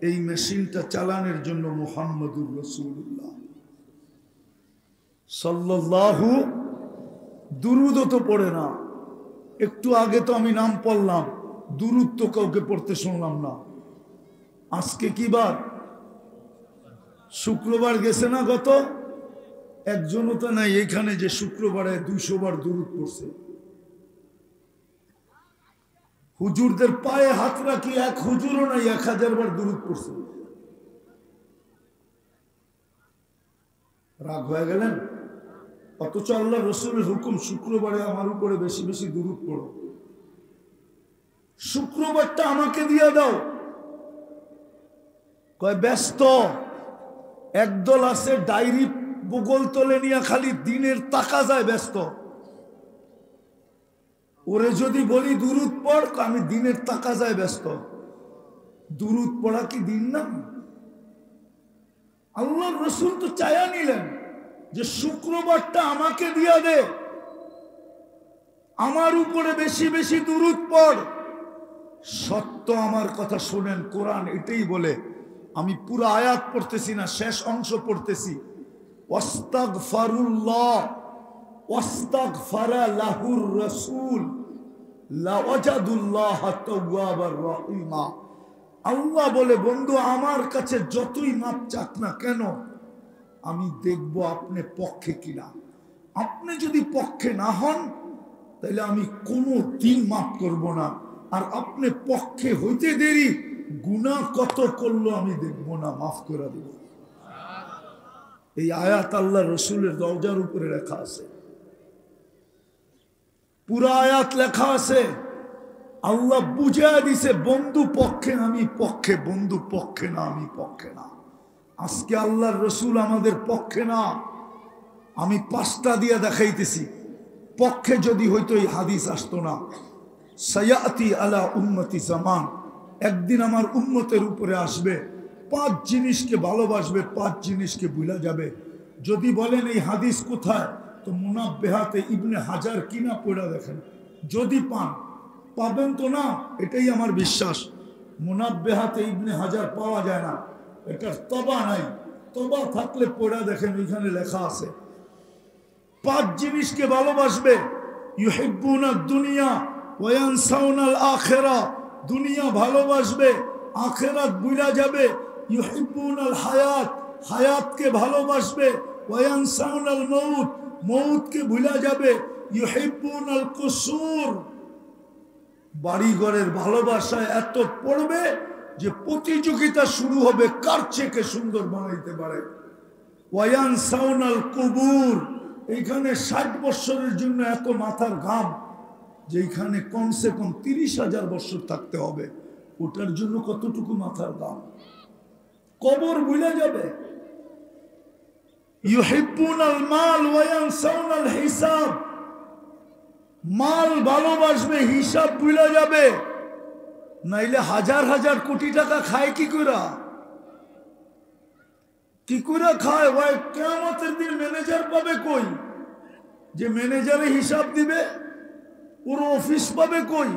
এই মেশিনটা চালানোর জন্য মুহাম্মদুর রাসূলুল্লাহ সাল্লাল্লাহু, দুরুদ তো পড়ে না। একটু আগে তো আমি নাম পড়লাম, দুরুদ তো কাউকে পড়তে শুনলাম না। আজকে কি বার? শুক্রবার গেছে না গত? একজনও তো নাই এইখানে যে শুক্রবারে 200 বার দুরুদ পড়ছে। হুজুরদের পায়ে হাত রাখি এক হুজুরও নাই 1000 বার দুরুদ পড়ছে। রাগ হয়ে গেলেন? অথচ আল্লাহ রসুলের হুকুম শুক্রবারে আমার উপরে বেশি বেশি দুরুদ পড়ো। শুক্রবারটা আমাকে দিয়ে দাও। কয় ব্যস্ত। একদল আছে ডায়েরি বগল তলে নিয়ে খালি দিনের টাকা যায়, ব্যস্ত। ওরে যদি বলি দুরুদ পড়, আমি দিনের টাকা যায় ব্যস্ত। দুরুদ পড়া কি দিন না? আল্লাহ রসুল তো চায়া নিলেন যে শুক্রবারটা আমাকে দিয়া দে, আমার উপরে বেশি বেশি দুরুদ পড়। সত্য আমার কথা শুনেন, কোরআন এটাই বলে। আমি পুরো আয়াত পড়তেছি না, শেষ অংশ পড়তেছি। ওয়াস্তাগফিরুল্লাহ ওয়াস্তাগফারা লাহুর রাসূল লাওয়াজাদুল্লাহ তাওয়াবার রহিমা। আল্লাহ বলে, বন্ধু আমার কাছে যতই মাপ চাক না কেন, আমি দেখব আপনি পক্ষে কিনা। আপনি যদি পক্ষে না হন, তাহলে আমি কোনো দিন মাফ করব না। আর আপনি পক্ষে হইতে দেরি গুনাহ কত করলো আমি দেখব না, মাফ করে দেব। এই আয়াত আল্লাহ রসুলের দরজার উপরে লেখা আছে, পুরা আয়াত লেখা আছে। আল্লাহ বুঝায় দিছে বন্ধু পক্ষে আমি পক্ষে, বন্ধু পক্ষে না আমি পক্ষে না। আজকে আল্লাহর রসুল আমাদের পক্ষে না। আমি 5টা দিয়ে দেখাইতেছি, পক্ষে যদি হইতো এই হাদিস আসতো না। সায়াতি আলা উম্মতি জামান, একদিন আমার উম্মতের উপরে আসবে 5 জিনিসকে ভালোবাসবে, 5 জিনিসকে ভুলা যাবে। যদি বলেন এই হাদিস কোথায়, তো মুনাব্বেহাতে ইবনে হাজার কিনা পড়া দেখেন, যদি পাবেন তো না, এটাই আমার বিশ্বাস। মুনাব্বেহাতে ইবনে হাজার পাওয়া যায় না, এটার তবা নাই। তবা থাকলে পড়া দেখেন, ওইখানে লেখা আছে 5 জিনিসকে ভালোবাসবে। ইউহিব্বুনা দুনিয়া ওয়া ইয়ানসাউনাল আখিরা, দুনিয়া ভালোবাসবে, আখিরাত ভুলা যাবে। ইউহিব্বুনাল হায়াত, হায়াতকে ভালোবাসবে। ওয়া ইয়ানসাউনাল মউত, মউতকে ভুলা যাবে। ইউহিব্বুনাল কুসুর, বাড়িঘরের ভালোবাসায় এত পড়বে যে প্রতিযোগিতা শুরু হবে কার চেয়ে সুন্দর বানাইতে পারে। ওয়া ইয়ানসাউনাল কুবুর, এইখানে 60 বছরের জন্য এত মাথার ঘাম, যেখানে কমসে কম 30,000 বছর থাকতে হবে, ওটার জন্য কতটুকু মাথার ঘাম। কবর ভুলে যাবে। ইউহিব্বুনাল মাল ওয়া ইয়ানসাউনাল হিসাব, মাল ভালোবাসবে, হিসাব ভুলে যাবে। নাইলে হাজার হাজার কোটি টাকা খায় কি করে, কি করে খায়? ভাই কিয়ামতের দিন ম্যানেজার পাবে কই? যে ম্যানেজারে হিসাব দিবে, ওর অফিস পাবে কই?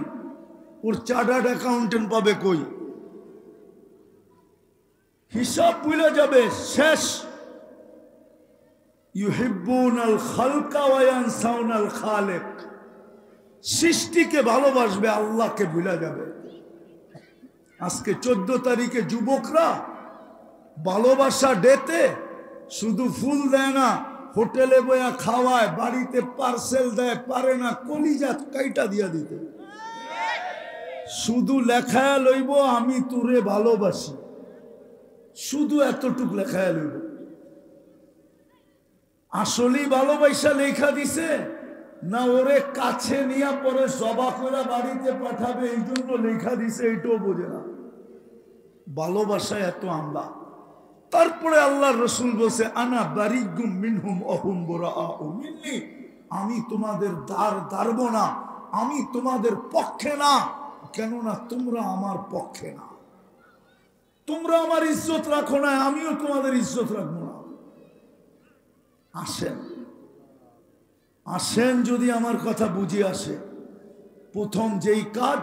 ওর চার্টার্ড অ্যাকাউন্টেন্ট পাবে কই? হিসাব ভুলে যাবে, শেষ। ইউহিব্বুনাল খালকা ওয়া ইয়ানসাউনাল খালিক, সৃষ্টিকে ভালোবাসবে, আল্লাহকে ভুলে যাবে। আজকে 14 তারিখে যুবকরা ভালোবাসা ডেতে শুধু ফুল দেয় না, হোটেলে বয়া খাওয়ায়, বাড়িতে পার্সেল দেয়, পারে না কলিজা কাইটা দিয়া দিতে। শুধু লেখায় লইব আমি তোরে ভালোবাসি, শুধু এতটুক লেখায় লইব। আসলেই ভালোবাসা লেখা দিছে না ওরে কাছে নিয়ে পরে জবা করে বাড়িতে পাঠাবে এই জন্য লেখা দিছে, এইটাও বোঝে না। ভালোবাসা এত আমরা। তারপরে আল্লাহর রাসূল বলছে আনা বারিগুম মিনহুম অহুম বুরাআউ মিন্নি, আমি তোমাদের দাঁড়ব না, আমি তোমাদের পক্ষে না। কেননা তোমরা আমার পক্ষে না, তোমরা আমার ইজ্জত রাখো না, আমিও তোমাদের ইজ্জত রাখবো না। আসেন আসেন, যদি আমার কথা বুঝে আসে, প্রথম যেই কাজ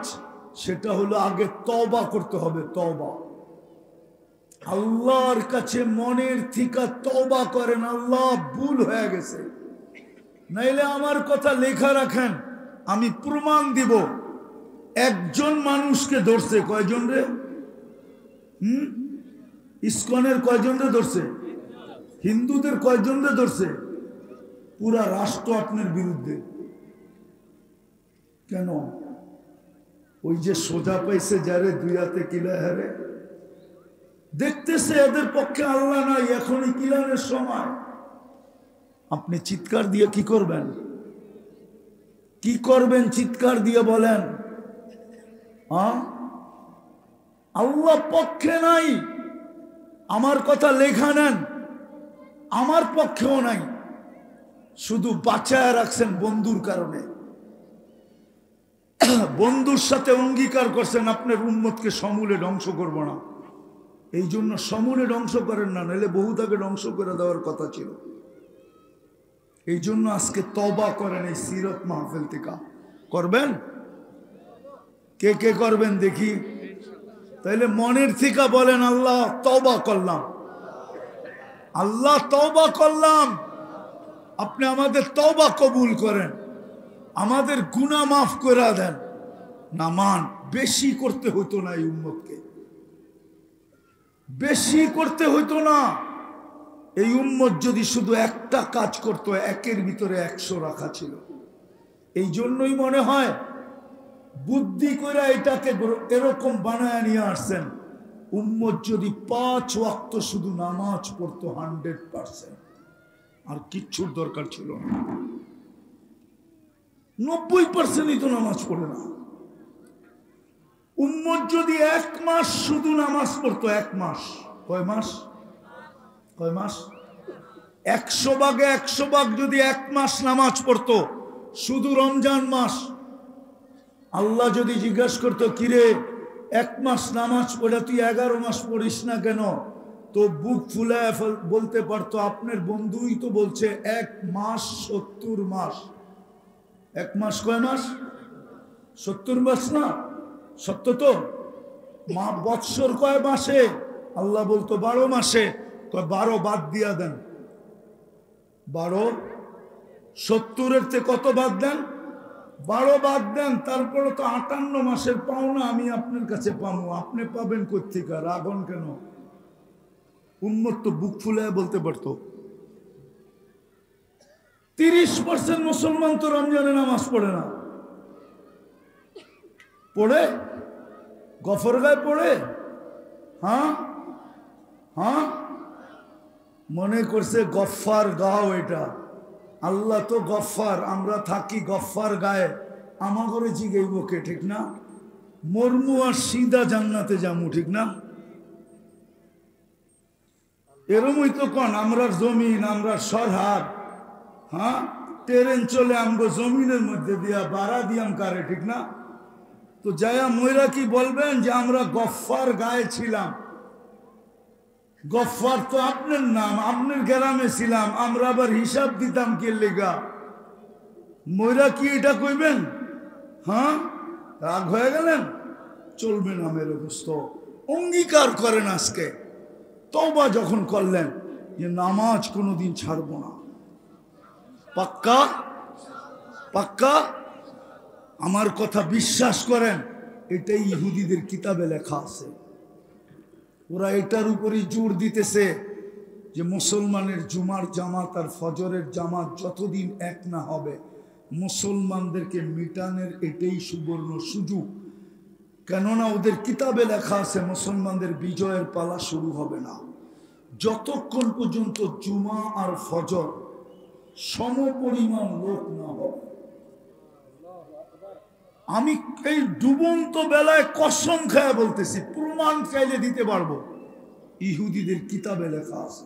সেটা হলো আগে তওবা করতে হবে। তওবা, আল্লাহর কাছে মনের থেকে তওবা করেন, আল্লাহ ভুল হয়ে গেছে। নাইলে আমার কথা লেখা রাখেন, আমি প্রমাণ দিব। একজন মানুষকে ধরছে, কয়জন রে? ইসকনের কয়জন রে ধরছে? হিন্দুদের কয়জন রে ধরছে? পুরা রাষ্ট্র আপনার বিরুদ্ধে। কেন? ওই যে সোজা পাইছে যারে, দুই হাতে কিলা হারে, দেখতেছে এদের পক্ষে আল্লাহ নাই, এখনই কিলানের সময়। আপনি চিৎকার দিয়ে কি করবেন? কি করবেন চিৎকার দিয়ে বলেন? আল্লাহ পক্ষে নাই, আমার কথা লেখা নেন, আমার পক্ষেও নাই, শুধু বাঁচায় রাখছেন বন্ধুর কারণে। বন্ধুর সাথে অঙ্গীকার করছেন আপনার উম্মতকে সমূলে ধ্বংস করব না, এই জন্য সমূলে ধ্বংস করেন না, নাহলে বহুতাকে ধ্বংস করে দেওয়ার কথা ছিল। এই জন্য আজকে তওবা করেন, এই সিরত মাহফিল থেকে করবেন। কে কে করবেন দেখি? তাইলে মনের থেকে বলেন আল্লাহ তওবা করলাম, আল্লাহ তওবা করলাম। আপনি আমাদের তওবা কবুল করেন, আমাদের গুনাহ মাফ করে দেন। নামান বেশি করতে হতো না, এই উম্মতকে বেশি করতে হতো না। এই উম্মত যদি শুধু একটা কাজ করতো, একের ভিতরে 100 রাখা ছিল। এই জন্যই মনে হয় বুদ্ধি করে এটাকে এরকম বানায় নিয়ে আসছেন। উম্মত যদি 5 ওয়াক্ত শুধু নামাজ পড়তো 100%, আর কিচ্ছুর দরকার ছিল না। 90%ই তো নামাজ পড়ে না। উম্মত যদি 1 মাস শুধু নামাজ পড়তো, 1 মাস, কয় মাস? 100 ভাগে 100 ভাগ যদি 1 মাস নামাজ পড়তো, শুধু রমজান মাস, আল্লাহ যদি জিজ্ঞাসা করতো, কিরে 1 মাস নামাজ পড়ে তুই 11 মাস পড়িস না কেন, তো বুক ফুলায় বলতে পারতো, আপনার বন্ধুই তো বলছে 1 মাস 70 মাস। 1 মাস কয় মাস? 70 মাস না? সত্য তো? বৎসর কয় মাসে? আল্লাহ বলতো 12 মাসে। 12 বাদ দিয়া দেন, 12, 70-এর থেকে কত বাদ দেন? 12 বাদ দেন। তারপরে তো 58 মাসের পাওনা আমি আপনার কাছে পাবো, আপনি পাবেন কোত্থেকে? রাগন কেন? উম্মত তো বুক ফুলায় বলতে পারতো। 30% মুসলমান তো রমজানে নামাজ পড়ে না। পড়ে? গফর গায়ে পড়ে? হ্যাঁ, মনে করছে গফফার গাও এটা। আল্লাহ তো গফফার, আমরা থাকি গফফার গায়ে। আমাগরে জিগাইব কে? ঠিক না? মরমু আর সিধা জান্নাতে যামু, ঠিক না? এরমই তো কন, আমরা জমিন, আমরা সরহার, হ্যাঁ, ট্রেন চলে আমগো জমিনের মধ্যে দিয়া, বাড়া দিয়াম কারে, ঠিক না? তো যায়া ময়রা কি বলবেন যে আমরা গফফার গায়ে ছিলাম? গফফার তো আপনার নাম, আপনার গ্রামে ছিলাম, আমরা আবার হিসাব দিতাম কে লেগা? ময়রা কি এটা কইবেন? হ্যাঁ, রাগ হয়ে গেলেন? চলবে না মেরে দোস্ত। অঙ্গীকার করেন আজকে, তওবা যখন করলেন যে নামাজ কোনোদিন ছাড়ব না, পাক্কা? পাক্কা? আমার কথা বিশ্বাস করেন, এটাই ইহুদিদের কিতাবে লেখা আছে। ওরা এটার উপরই জোর দিতেছে যে মুসলমানের জুমার জামাত আর ফজরের জামাত যতদিন এক না হবে, মুসলমানদেরকে মিটানের এটাই সুবর্ণ সুযোগ। কেননা ওদের কিতাবে লেখা আছে মুসলমানদের বিজয়ের পালা শুরু হবে না যতক্ষণ পর্যন্ত জুমা আর ফজর সমপরিমাণ লোক না হবে। আমি এই ডুবন্ত বেলায় কসম খায় বলতেছি, প্রমাণ চাইলে দিতে পারবো, ইহুদিদের কিতাবে লেখা আছে।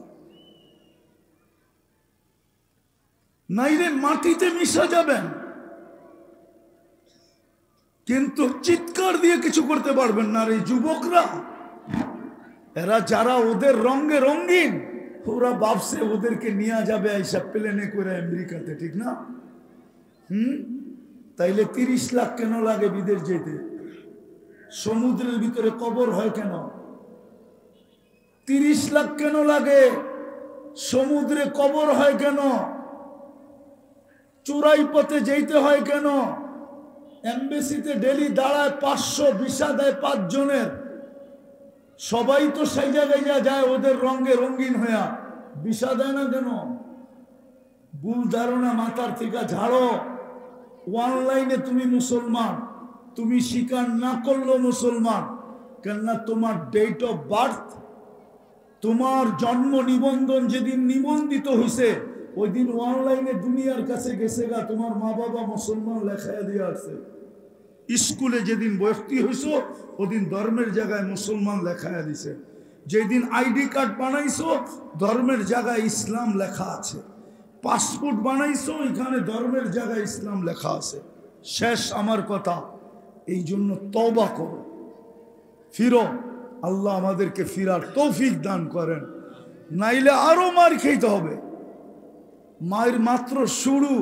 নাইলে মাটিতে মিশা যাবেন, কিন্তু চিৎকার দিয়ে কিছু করতে পারবেন না। আর এই যুবকরা, এরা যারা ওদের রঙে রঙিন, ওরা ভাবছে ওদেরকে নিয়ে যাবে এইসব প্লেনে করে আমেরিকাতে, ঠিক না? তাইলে 30 লাখ কেন লাগে বিদেশ যেতে? সমুদ্রের ভিতরে কবর হয় কেন? 30 লাখ কেন লাগে? সমুদ্রে কবর হয় কেন? চোরাই পথে যেতে হয় কেন? এমবেসিতে ডেলি দাঁড়ায় 500, ভিসা দেয় 5 জনের। সবাই তো সেই জায়গায় যায় ওদের রঙে রঙিন হইয়া, ভিসা দেয় না কেন? ভুল ধারণা মাথার থেকে ঝাড়ো। অনলাইনে তুমি মুসলমান, তুমি স্বীকার না করলো মুসলমান, কেননা তোমার ডেট অফ বার্থ, তোমার জন্ম নিবন্ধন যেদিন নিবন্ধিত হয়েছে ওই দিন অনলাইনে দুনিয়ার কাছে গেছে গা, তোমার মা বাবা মুসলমান লেখায় দিয়ে আসছে। স্কুলে যেদিন ভর্তি হয়েছো ওদিন ধর্মের জায়গায় মুসলমান লেখায় দিছে। যেদিন আইডি কার্ড বানাইছো ধর্মের জায়গায় ইসলাম লেখা আছে। পাসপোর্ট বানাইছো এখানে ধর্মের জায়গায় ইসলাম লেখা আছে। শেষ আমার কথা, এই জন্য তওবা করো, ফিরো। আল্লাহ আমাদেরকে ফিরার তৌফিক দান করেন, নাইলে আরো মার খেতে হবে। মায়ের মাত্র শুরু।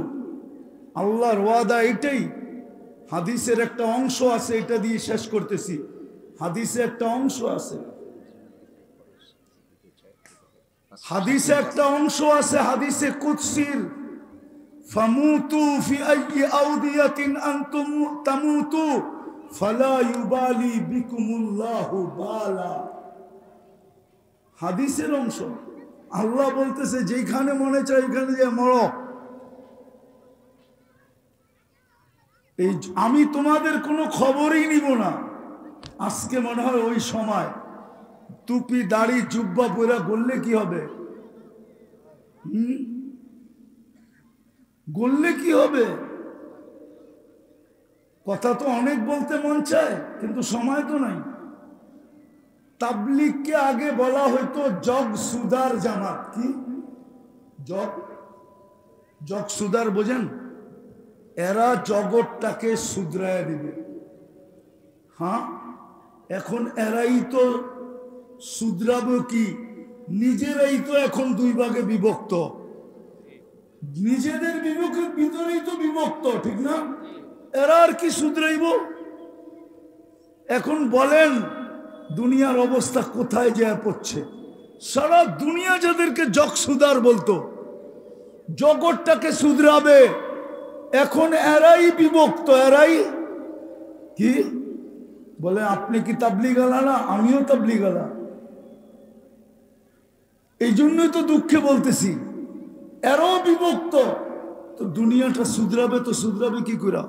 আল্লাহর ওয়াদা এটাই। হাদিসের একটা অংশ আছে, এটা দিয়ে শেষ করতেছি। হাদিসে একটা অংশ আছে, হাদিসে একটা অংশ আছে, হাদিসে কুদসির, ফামুতু ফি আইয়ি আউদিয়াতিন আনতুম তামুতু ফালা ইউবালি বিকুমুল্লাহু বালা। হাদিসের অংশ। আল্লাহ বলতেছে যেখানে মনে চায় ওইখানে যে মরো। এই আমি তোমাদের কোনো খবরই নিব না। আজকে মনে হয় ওই সময় টুপি দাড়ি জুব্বা পরা গড়লে কি হবে? গড়লে কি হবে? কথা তো অনেক বলতে মন চায়, কিন্তু সময় তো নাই। তাবলিগকে আগে বলা হয়তো জগ সুদার জামাত। কি জগ? জগ সুদার বোঝেন? এরা জগৎটাকে শুধরায় দিবে। হ্যাঁ, এখন এরাই তো শুধরাবে কি? নিজেরাই তো এখন দুই ভাগে বিভক্ত, নিজেদের বিভক্তের ভিতরেই তো বিভক্ত, ঠিক না? এরা আর কি শুধরাইব? এখন বলেন দুনিয়ার অবস্থা কোথায় যায় পড়ছে? সারা দুনিয়া যাদেরকে জগ সুদার বলতো, জগৎটাকে শুধরাবে, এখন এরাই বিভক্ত। এরাই কি বলে? আপনি কি তাবলিগ আলা না? আমিও তাবলিগ আলা। এই জন্যই তো দুঃখে বলতেছি, এরাও বিভক্ত। তো দুনিয়াটা শুধরাবে, তো শুধরাবে কি করে?